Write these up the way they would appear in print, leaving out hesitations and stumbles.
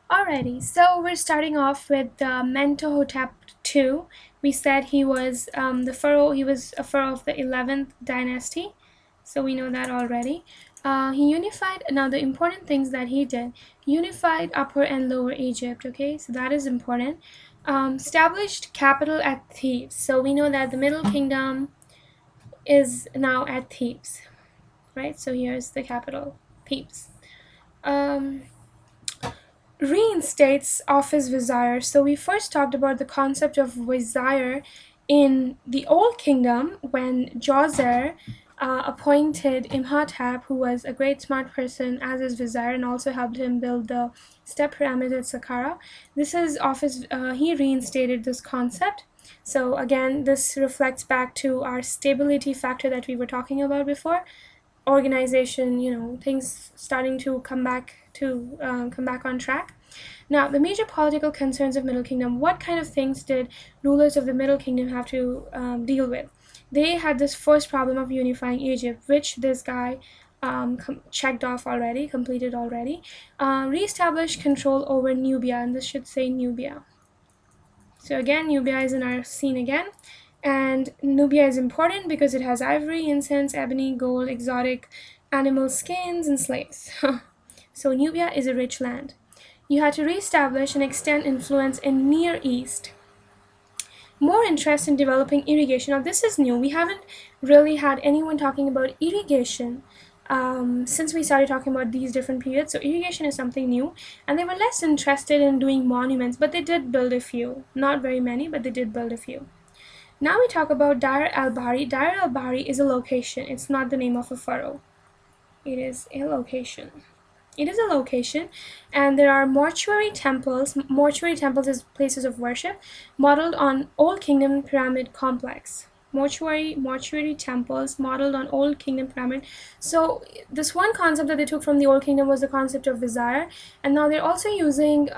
Alrighty, so we're starting off with Mentuhotep II. We said he was the pharaoh. He was a pharaoh of the 11th dynasty, so we know that already. He unified. Now the important things that he did: unified Upper and Lower Egypt. Okay, so that is important. Established capital at Thebes. So we know that the Middle Kingdom is now at Thebes, right? So here's the capital, Thebes. Um, Reinstates office vizier. So we first talked about the concept of vizier in the Old Kingdom when Djoser appointed Imhotep, who was a great smart person, as his vizier and also helped him build the step pyramid at Saqqara. This is office. He reinstated this concept. So again, this reflects back to our stability factor that we were talking about before. Organization, things starting to come back on track. Now, the major political concerns of Middle Kingdom. What kind of things did rulers of the Middle Kingdom have to deal with? They had this first problem of unifying Egypt, which this guy checked off already, completed already. Reestablished control over Nubia, and this should say Nubia. So again, Nubia is in our scene again. And Nubia is important because it has ivory, incense, ebony, gold, exotic animal skins, and slaves. So Nubia is a rich land. You had to reestablish and extend influence in Near East. More interest in developing irrigation. Now this is new. We haven't really had anyone talking about irrigation since we started talking about these different periods. So irrigation is something new, and they were less interested in doing monuments, but they did build a few. Not very many, but they did build a few. Now we talk about Deir el-Bahari. Deir el-Bahari is a location. It's not the name of a pharaoh. It is a location. It is a location, and there are mortuary temples. Mortuary temples is places of worship modeled on Old Kingdom pyramid complex. Mortuary temples modeled on Old Kingdom pyramid. So this one concept that they took from the Old Kingdom was the concept of vizier, and now they're also using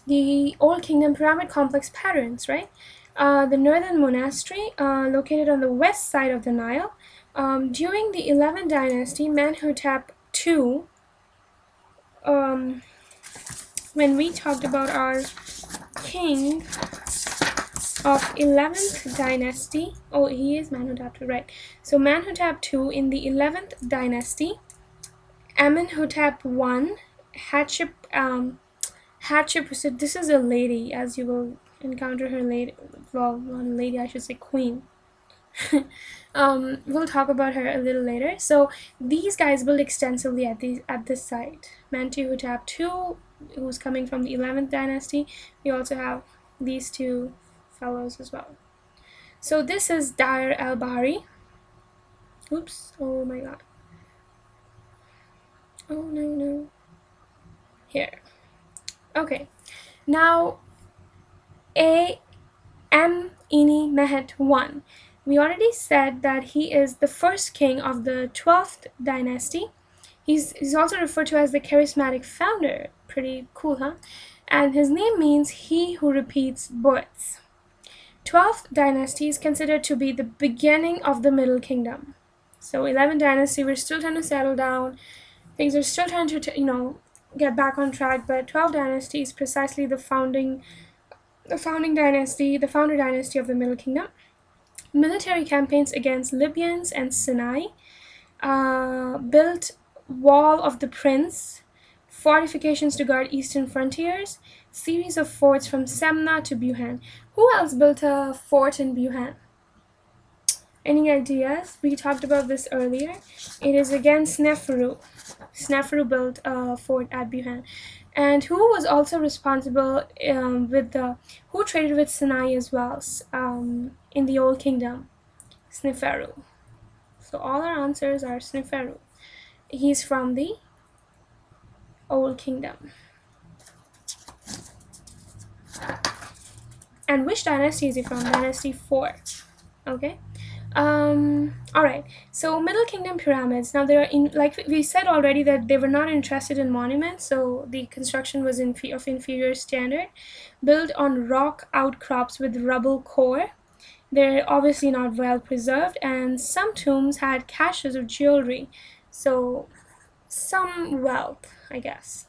the Old Kingdom pyramid complex patterns, right? The Northern Monastery, located on the west side of the Nile. During the 11th dynasty, Amenhotep II, when we talked about our king of 11th dynasty, oh, he is Amenhotep II, right? So Amenhotep II in the 11th dynasty, Amenhotep I, Hatshepsut, this is a lady, as you will encounter her later, well, not a lady, I should say queen. We'll talk about her a little later. So these guys built extensively at this site. Mentuhotep II, who's coming from the 11th dynasty. We also have these two fellows as well. So this is Deir el-Bahari. Oops, oh my god. Oh no. Here. Okay. Now Amenmhet-1. We already said that he is the first king of the 12th dynasty. He's also referred to as the charismatic founder. Pretty cool, huh? And his name means he who repeats births. 12th dynasty is considered to be the beginning of the Middle Kingdom. So 11th dynasty, we're still trying to settle down. Things are still trying to, get back on track. But 12th dynasty is precisely the founder dynasty of the Middle Kingdom. Military campaigns against Libyans and Sinai, built Wall of the Prince, fortifications to guard eastern frontiers, series of forts from Semna to Buhan. Who else built a fort in Buhan? Any ideas? We talked about this earlier. It is again Sneferu. Sneferu built a fort at Buhan. And who was also responsible who traded with Sinai as well in the Old Kingdom? Sneferu. So all our answers are Sneferu. He's from the Old Kingdom. And which dynasty is he from? Dynasty 4. Okay. Alright, so Middle Kingdom pyramids. Now there are, like we said already, that they were not interested in monuments, so the construction was of inferior standard, built on rock outcrops with rubble core. They're obviously not well preserved, and some tombs had caches of jewelry, so some wealth, I guess.